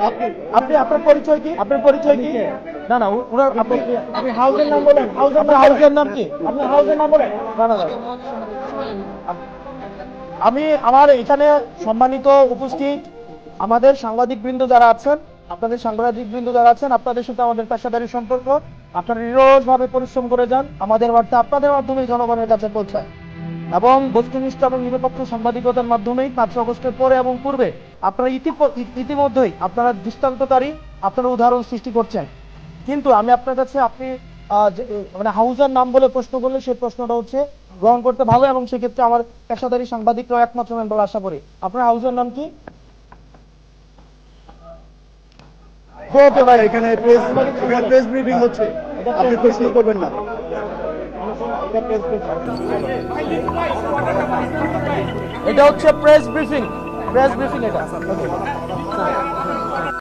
আপনি আপনি আপনার পরিচয় কি? আপনার পরিচয় কি? না না ওনার আপনি হাউসের নাম বলেন। হাউসের নাম কি? আপনার হাউসের নাম বলেন। না না না আমি আমার এখানে সম্মানিত উপস্থিত আমাদের সাংবাদিক বৃন্দ যারা আছেন, আপনাদের সাংবাদিক বৃন্দ যারা আছেন, আপনাদের সাথে আমাদের পেশাদারি সম্পর্ক। আপনারা নিরলসভাবে পরিশ্রম করে যান, আমাদের বার্তা আপনাদের মাধ্যমে জনগণের কাছে পৌঁছায় এবং বস্তুনিষ্ঠ এবং নিরপেক্ষ সাংবাদিকতার মাধ্যমেই 5 আগস্টের পরে এবং পূর্বে আপনারা ইতিমধ্যেই আপনারা দৃষ্টান্তকারী, আপনারা উদাহরণ সৃষ্টি করছেন। কিন্তু আমি আপনার কাছে আপনি মানে হাউজার নাম বলে প্রশ্ন করলে সেই প্রশ্নটা হচ্ছে গ্রহণ করতে ভালো, এবং সেক্ষেত্রে আমার পেশাদারী সাংবাদিকরাও একমাত্র মেম্বার আশা করি। আপনার হাউজার নাম কি? ভাই এখানে প্রেস ব্রিফিং হচ্ছে, আপনি প্রশ্ন করবেন না। এটা হচ্ছে প্রেস ব্রিফিং, এটা